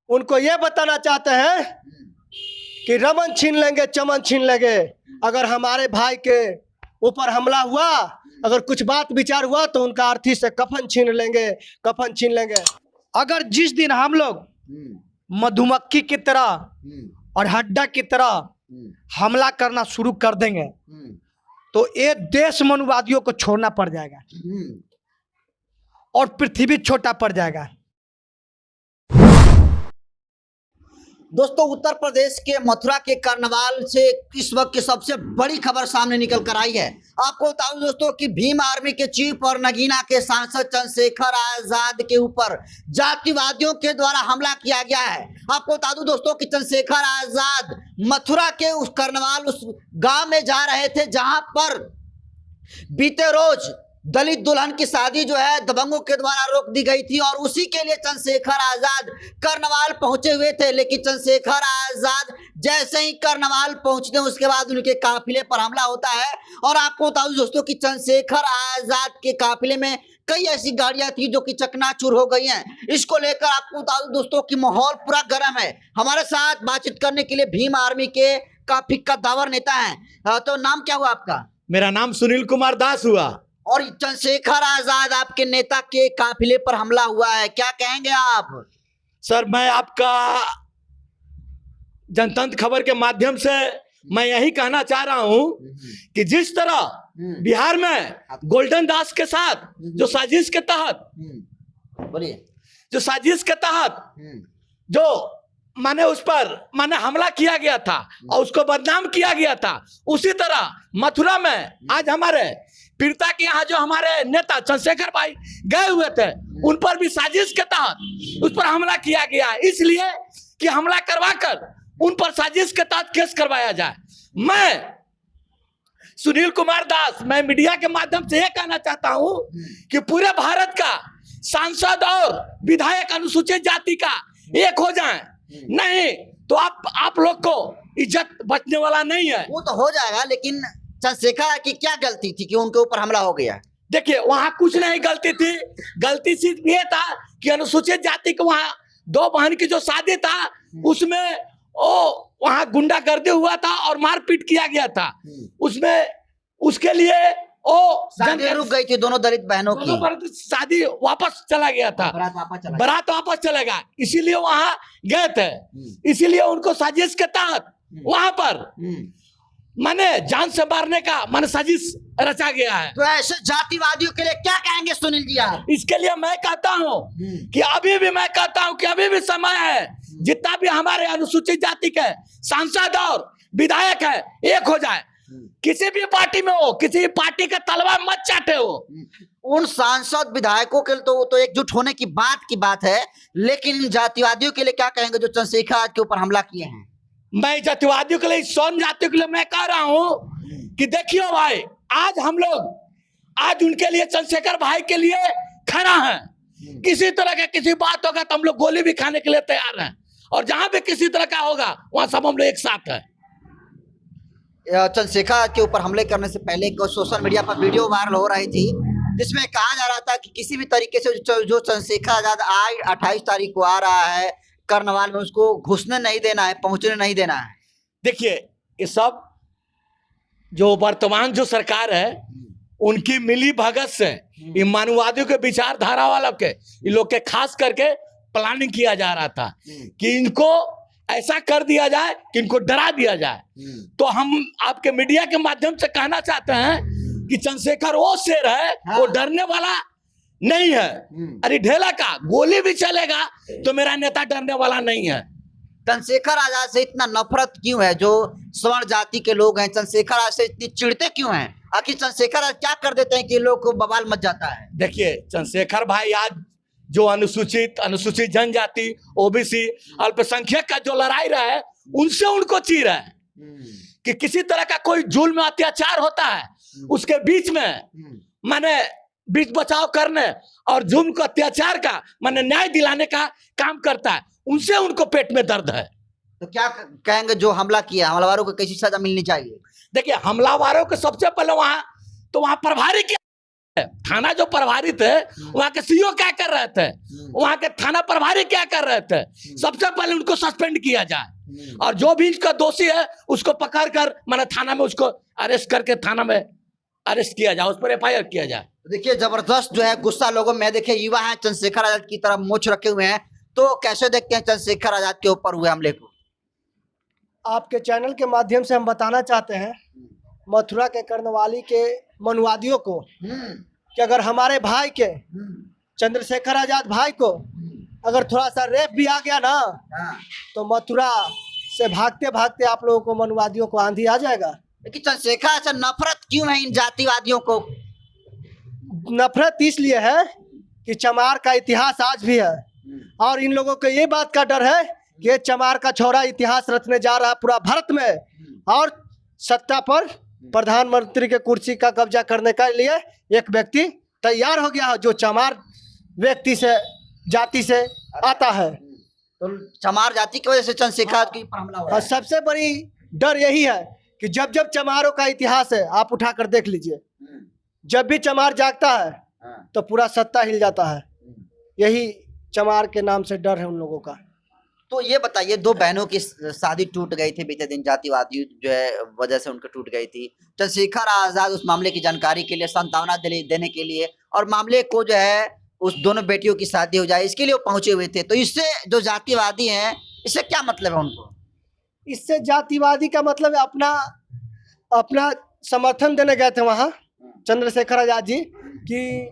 उनको ये बताना चाहते हैं कि रमन छीन लेंगे, चमन छीन लेंगे। अगर हमारे भाई के ऊपर हमला हुआ, अगर कुछ बात विचार हुआ तो उनका अर्थी से कफन छीन लेंगे, कफन छीन लेंगे। अगर जिस दिन हम लोग मधुमक्खी की तरह और हड्डा की तरह हमला करना शुरू कर देंगे तो ये देश मनुवादियों को छोड़ना पड़ जाएगा और पृथ्वी छोटा पड़ जाएगा। दोस्तों, उत्तर प्रदेश के मथुरा के कार्निवाल से इस वक्त की सबसे बड़ी खबर सामने निकल कर आई है। आपको बता दूं दोस्तों कि भीम आर्मी के चीफ और नगीना के सांसद चंद्रशेखर आजाद के ऊपर जातिवादियों के द्वारा हमला किया गया है। आपको बता दूं दोस्तों कि चंद्रशेखर आजाद मथुरा के उस कार्निवाल उस गांव में जा रहे थे जहां पर बीते रोज दलित दुल्हन की शादी जो है दबंगों के द्वारा रोक दी गई थी और उसी के लिए चंद्रशेखर आजाद कार्निवाल पहुंचे हुए थे। लेकिन चंद्रशेखर आजाद जैसे ही कार्निवाल पहुंचते उसके बाद उनके काफिले पर हमला होता है। और आपको बता दूं दोस्तों कि चंद्रशेखर आजाद के काफिले में कई ऐसी गाड़ियां थी जो कि चकनाचूर हो गई हैं। इसको लेकर आपको बता दूं दोस्तों कि माहौल पूरा गर्म है। हमारे साथ बातचीत करने के लिए भीम आर्मी के काफी कद्दावर नेता हैं। तो नाम क्या हुआ आपका? मेरा नाम सुनील कुमार दास हुआ। और चंद्रशेखर आजाद आपके नेता के काफिले पर हमला हुआ है, क्या कहेंगे आप? सर, मैं आपका जनतंत्र खबर के माध्यम से मैं यही कहना चाह रहा हूं कि जिस तरह बिहार में गोल्डन दास के साथ जो साजिश के तहत जो माने उस पर माने हमला किया गया था और उसको बदनाम किया गया था, उसी तरह मथुरा में आज हमारे पीड़िता के यहाँ जो हमारे नेता चंद्रशेखर भाई गए हुए थे उन पर भी साजिश के तहत उस पर हमला किया गया है, इसलिए कि हमला करवाकर उन पर साजिश के तहत केस करवाया जाए। मैं सुनील कुमार दास मैं मीडिया के माध्यम से यह कहना चाहता हूं कि पूरे भारत का सांसद और विधायक अनुसूचित जाति का एक हो जाए, नहीं तो आप लोग को इज्जत बचने वाला नहीं है। वो तो हो जाएगा, लेकिन चंद्रशेखर की क्या गलती थी कि उनके ऊपर हमला हो गया? देखिए, वहां कुछ नहीं गलती थी। गलती सिर्फ ये था कि अनुसूचित जाति के वहां दो बहन की जो शादी था उसमें वहां गुंडागर्दी हुआ था और मारपीट किया गया था। उसमें उसके लिए शादी रुक गई थी दोनों दलित बहनों की। शादी वापस चला गया था, बारात वापस चलेगा, इसीलिए वहां गए थे। इसीलिए उनको साजिश के तहत वहां पर माने जान से मारने का माने साजिश रचा गया है। तो ऐसे जातिवादियों के लिए क्या कहेंगे सुनील जी आप? इसके लिए मैं कहता हूं कि अभी भी समय है, जितना भी हमारे अनुसूचित जाति के सांसद और विधायक है एक हो जाए। किसी भी पार्टी में हो, किसी भी पार्टी का तलवार मत चाटे हो। उन सांसद विधायकों के लिए तो एकजुट होने की बात है, लेकिन इन जातिवादियों के लिए क्या कहेंगे जो चंद्रशेखर के ऊपर हमला किए हैं? मैं जातिवादियों के लिए, सौन जातियों के लिए मैं कह रहा हूं कि देखियो भाई, आज उनके लिए चंद्रशेखर भाई के लिए खड़ा है। किसी तरह का किसी बात होगा तो हम लोग गोली भी खाने के लिए तैयार हैं, और जहां भी किसी तरह का होगा वहां सब हम लोग एक साथ है। चंद्रशेखर के ऊपर हमले करने से पहले सोशल मीडिया पर वीडियो वायरल हो रही थी जिसमें कहा जा रहा था कि किसी भी तरीके से जो चंद्रशेखर आजाद आज 28 तारीख को आ रहा है कार्निवाल में, उसको घुसने नहीं देना है, पहुंचने नहीं देना है। देखिए, ये सब जो वर्तमान जो सरकार है उनकी मिली भगत से इन मानववादियों के विचारधारा वालों के इन लोग के खास करके प्लानिंग किया जा रहा था कि इनको ऐसा कर दिया जाए कि इनको डरा दिया जाए। तो हम आपके मीडिया के माध्यम से कहना चाहते हैं कि चंद्रशेखर वो शेर है, वो डरने वाला नहीं है। अरे ढेला का गोली भी चलेगा तो मेरा नेता डरने वाला नहीं है। चंद्रशेखर आजाद से इतना नफरत क्यों है? जो स्वर्ण जाति के लोग हैं चंद्रशेखर आजाद से इतनी चिढ़ते क्यों हैं? आखिर चंद्रशेखर आजाद क्या कर देते हैं कि लोग को बवाल मच जाता है? देखिए, चंद्रशेखर भाई आज जो अनुसूचित जनजाति, ओबीसी, अल्पसंख्यक का जो लड़ाई रहा है उनसे उनको चीर है कि किसी तरह का कोई जुल्म अत्याचार होता है उसके बीच में माने बीच बचाव करने और जुल्म को अत्याचार का माने न्याय दिलाने का काम करता है, उनसे उनको पेट में दर्द है। तो क्या कहेंगे जो हमला किया हमलावरों को कैसी सजा मिलनी चाहिए? देखिए, हमलावरों को सबसे पहले वहां प्रभारी क्या थाना जो प्रभारी थे वहाँ के सीईओ क्या कर रहे थे, वहाँ के थाना प्रभारी क्या कर रहे थे, सबसे पहले उनको सस्पेंड किया जाए और जो भी इसका दोषी है उसको पकड़ कर मैंने थाना में उसको अरेस्ट करके थाना में अरेस्ट किया जाए, उस पर एफआईआर किया जाए। तो देखिए जबरदस्त जो है गुस्सा लोगों में। देखिए युवा है चंद्रशेखर आजाद की तरफ मोच रखे हुए हैं, तो कैसे देखते हैं चंद्रशेखर आजाद के ऊपर हुए हमले को? आपके चैनल के माध्यम से हम बताना चाहते हैं मथुरा के कर्णवाली के मनुवादियों को कि अगर हमारे भाई के चंद्रशेखर आजाद भाई को अगर थोड़ा सा रेप भी आ गया ना तो मथुरा से भागते भागते आप लोगों को मनुवादियों को आंधी आ जाएगा। लेकिन चंद्रशेखर आजाद नफरत क्यों है इन जातिवादियों को? नफरत इसलिए है कि चमार का इतिहास आज भी है और इन लोगों को ये बात का डर है कि ये चमार का छोरा इतिहास रचने जा रहा है पूरा भारत में और सत्ता पर प्रधानमंत्री के कुर्सी का कब्जा करने के लिए एक व्यक्ति तैयार हो गया है जो चमार व्यक्ति से जाति से आता है। तो चमार जाति की वजह से चंद्रशेखर आजाद के ऊपर हमला हुआ और है। सबसे बड़ी डर यही है कि जब जब चमारों का इतिहास है आप उठाकर देख लीजिए, जब भी चमार जागता है तो पूरा सत्ता हिल जाता है। यही चमार के नाम से डर है उन लोगों का। तो ये बताइए, दो बहनों की शादी टूट गई थी बीते दिन, जातिवादी जो है वजह से उनकी टूट गई थी। चंद्रशेखर आजाद उस मामले की जानकारी के लिए, सांत्वना देने के लिए और मामले को जो है उस दोनों बेटियों की शादी हो जाए इसके लिए वो पहुंचे हुए थे। तो इससे जो जातिवादी हैं इससे क्या मतलब है उनको? इससे जातिवादी का मतलब है अपना समर्थन देने गए थे वहाँ चंद्रशेखर आजाद जी कि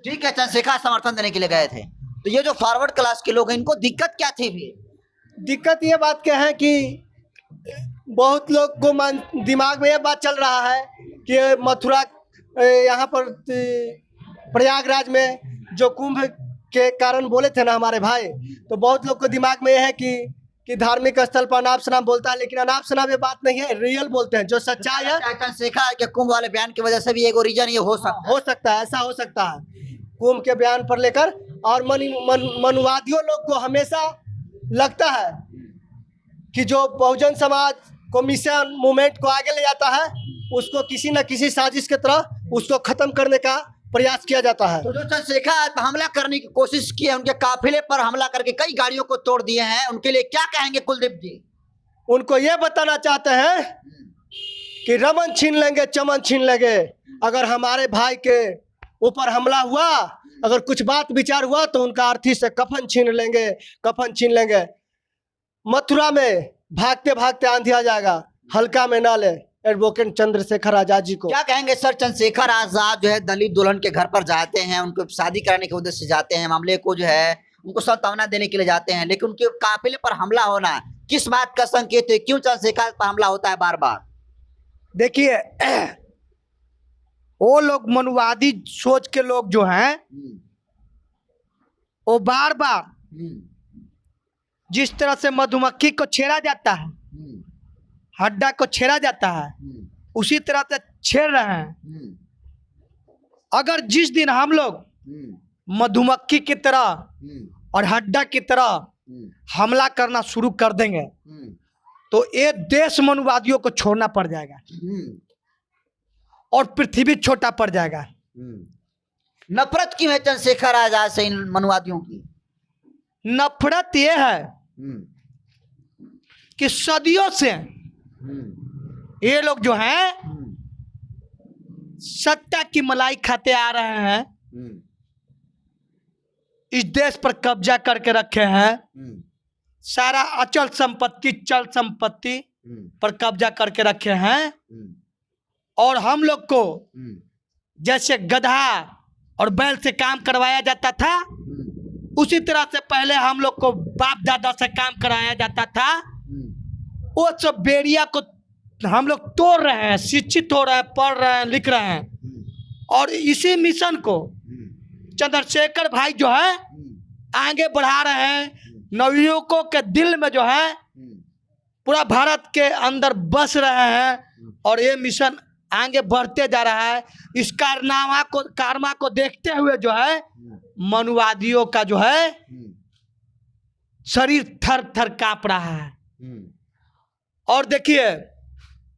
ठीक है, चंद्रशेखर समर्थन देने के लिए गए थे। तो ये जो फॉरवर्ड क्लास के लोग हैं इनको दिक्कत क्या थी फिर? दिक्कत ये बात क्या है कि बहुत लोग को दिमाग में ये बात चल रहा है कि मथुरा यहाँ पर प्रयागराज में जो कुंभ के कारण बोले थे ना हमारे भाई, तो बहुत लोग को दिमाग में ये है कि धार्मिक स्थल पर अनाप शनाप बोलता है, लेकिन अनाप शनाप ये बात नहीं है, रियल बोलते हैं जो सच्चाई है। चंद्रशेखर के कुंभ वाले बयान की वजह से भी एक रीजन ये हो सकता है, ऐसा हो सकता है कुंभ के बयान पर लेकर। और मनुवादियों लोग को हमेशा लगता है कि जो बहुजन समाज को मिशन मूवमेंट को आगे ले जाता है उसको किसी न किसी साजिश के तरह उसको खत्म करने का प्रयास किया जाता है। तो जो चंद्रशेखर पर हमला करने की कोशिश की है, उनके काफिले पर हमला करके कई गाड़ियों को तोड़ दिए हैं, उनके लिए क्या कहेंगे कुलदीप जी? उनको ये बताना चाहते हैं कि रमन छीन लेंगे चमन छीन लेंगे, अगर हमारे भाई के ऊपर हमला हुआ, अगर कुछ बात विचार हुआ तो उनका अर्थी से कफन छीन लेंगे। मथुरा में भागते भागते आंधी आ जाएगा, हल्का में ना ले एडवोकेट चंद्रशेखर आजाद जी को। क्या कहेंगे सर? चंद्रशेखर आजाद जो है दलित दुल्हन के घर पर जाते हैं, उनको शादी कराने के उद्देश्य से जाते हैं, मामले को जो है उनको सांत्वना देने के लिए जाते हैं, लेकिन उनके काफिले पर हमला होना किस बात का संकेत है? क्यों चंद्रशेखर पर हमला होता है बार बार? देखिए वो लोग मनुवादी सोच के लोग जो हैं वो बार बार जिस तरह से मधुमक्खी को छेड़ा जाता है, हड्डा को छेड़ा जाता है, उसी तरह से छेड़ रहे हैं। अगर जिस दिन हम लोग मधुमक्खी की तरह और हड्डा की तरह हमला करना शुरू कर देंगे तो ये देश मनुवादियों को छोड़ना पड़ जाएगा और पृथ्वी छोटा पड़ जाएगा। नफरत क्यों है चंद्रशेखर आजाद से इन मनुवादियों की? नफरत ये है कि सदियों से ये लोग जो हैं सत्ता की मलाई खाते आ रहे हैं, इस देश पर कब्जा करके रखे हैं, सारा अचल संपत्ति चल संपत्ति पर कब्जा करके रखे हैं और हम लोग को जैसे गधा और बैल से काम करवाया जाता था उसी तरह से पहले हम लोग को बाप दादा से काम कराया जाता था। वो सब बेड़िया को हम लोग तोड़ रहे हैं, शिक्षित हो रहे हैं, पढ़ रहे हैं, लिख रहे हैं और इसी मिशन को चंद्रशेखर भाई जो है आगे बढ़ा रहे हैं। नवयुवकों के दिल में जो है पूरा भारत के अंदर बस रहे हैं और ये मिशन आगे बढ़ते जा रहा है। इस कारमा को देखते हुए जो है मनुवादियों का जो है शरीर थर थर कांप रहा है। और देखिए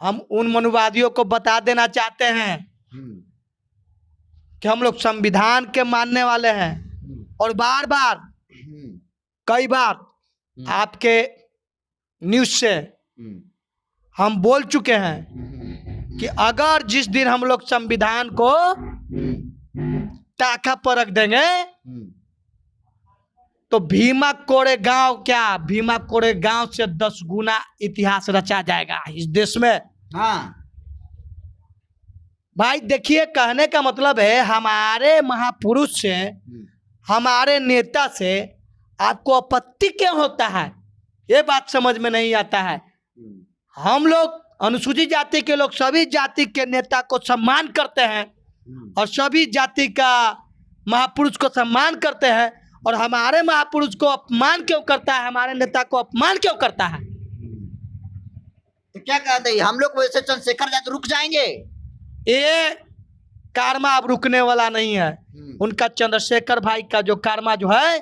हम उन मनुवादियों को बता देना चाहते हैं कि हम लोग संविधान के मानने वाले हैं और बार बार कई बार आपके न्यूज से हम बोल चुके हैं कि अगर जिस दिन हम लोग संविधान को टाका पर रख देंगे तो भीमा कोरे गांव से 10 गुना इतिहास रचा जाएगा इस देश में। हाँ भाई देखिए, कहने का मतलब है हमारे महापुरुष से, हमारे नेता से आपको आपत्ति क्यों होता है, ये बात समझ में नहीं आता है। हम लोग अनुसूचित जाति के लोग सभी जाति के नेता को सम्मान करते हैं और सभी जाति का महापुरुष को सम्मान करते हैं, और हमारे महापुरुष को अपमान क्यों करता है, हमारे नेता को अपमान क्यों करता है? तो क्या कहते हैं हम लोग वैसे चंद्रशेखर जाए तो रुक जाएंगे? ये कार्मा अब रुकने वाला नहीं है। उनका चंद्रशेखर भाई का जो कार्मा जो है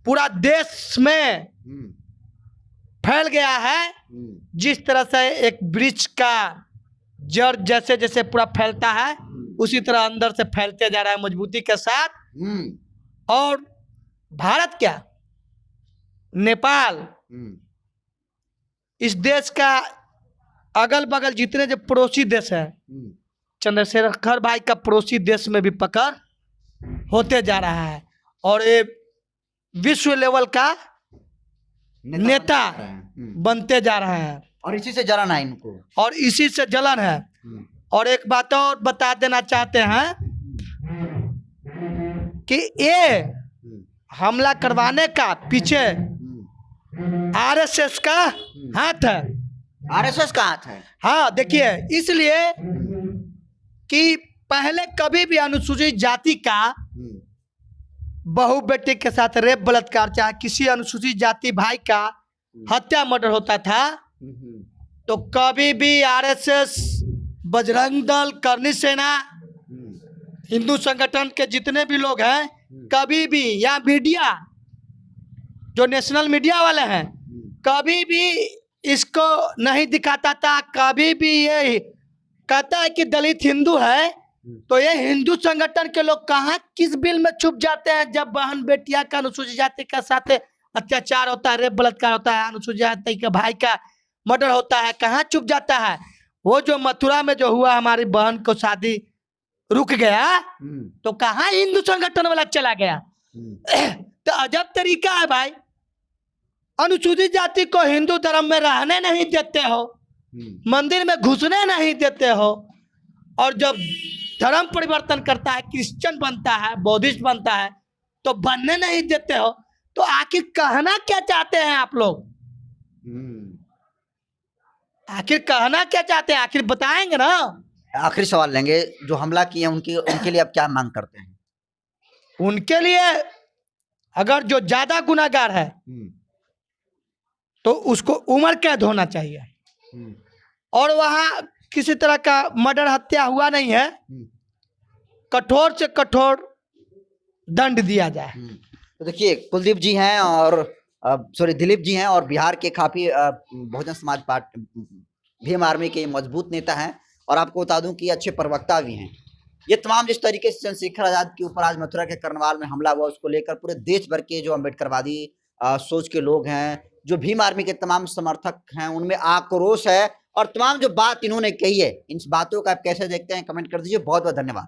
पूरा देश में फैल गया है। जिस तरह से एक वृक्ष का जड़ जैसे जैसे पूरा फैलता है उसी तरह अंदर से फैलते जा रहा है मजबूती के साथ। और भारत क्या, नेपाल, इस देश का अगल बगल जितने जो पड़ोसी देश है, चंद्रशेखर भाई का पड़ोसी देश में भी पकड़ होते जा रहा है और ये विश्व लेवल का नेता बनते जा रहे हैं। और इसी से जलन है इनको, और इसी से जलन है। और एक बात और बता देना चाहते हैं कि ये हमला करवाने का पीछे आरएसएस का हाथ है। आरएसएस का हाथ है? हाँ देखिए, इसलिए कि पहले कभी भी अनुसूचित जाति का बहू बेटी के साथ रेप बलात्कार चाहे किसी अनुसूचित जाति भाई का हत्या मर्डर होता था तो कभी भी आरएसएस, बजरंग दल, करनी सेना, हिंदू संगठन के जितने भी लोग हैं कभी भी, या मीडिया जो नेशनल मीडिया वाले हैं कभी भी इसको नहीं दिखाता था। कभी भी ये कहता है कि दलित हिंदू है तो ये हिंदू संगठन के लोग कहाँ किस बिल में छुप जाते हैं जब बहन बेटिया का अनुसूचित जाति के साथ अत्याचार होता है, रेप बलात्कार होता है, अनुसूचित जाति के भाई का मर्डर होता है, कहाँ छुप जाता है। वो जो मथुरा में जो हुआ, हमारी बहन को शादी रुक गया तो कहाँ हिंदू संगठन वाला चला गया। तो अजब तरीका है भाई, अनुसूचित जाति को हिंदू धर्म में रहने नहीं देते हो, मंदिर में घुसने नहीं देते हो, और जब धर्म परिवर्तन करता है, क्रिश्चियन बनता है, बौद्धिस्ट बनता है तो बनने नहीं देते हो। तो आखिर कहना क्या चाहते हैं आप लोग? आखिर कहना क्या चाहते हैं? आखिर बताएंगे ना। आखिरी सवाल लेंगे, जो हमला किए उनके लिए आप क्या मांग करते हैं? उनके लिए अगर जो ज्यादा गुनाहगार है तो उसको उम्र कैद होना चाहिए और वहां किसी तरह का मर्डर हत्या हुआ नहीं है, कठोर से कठोर दंड दिया जाए। तो देखिए, कुलदीप जी हैं और दिलीप जी हैं और बिहार के काफी बहुजन समाज पार्टी भीम आर्मी के मजबूत नेता हैं और आपको बता दूं कि अच्छे प्रवक्ता भी हैं। ये तमाम जिस तरीके से चंद्रशेखर आजाद के ऊपर आज मथुरा के कर्नवाल में हमला हुआ उसको लेकर पूरे देश भर के जो अम्बेडकरवादी सोच के लोग हैं, जो भीम आर्मी के तमाम समर्थक हैं, उनमें आक्रोश है और तमाम जो बात इन्होंने कही है, इन बातों का आप कैसे देखते हैं कमेंट कर दीजिए। बहुत बहुत धन्यवाद।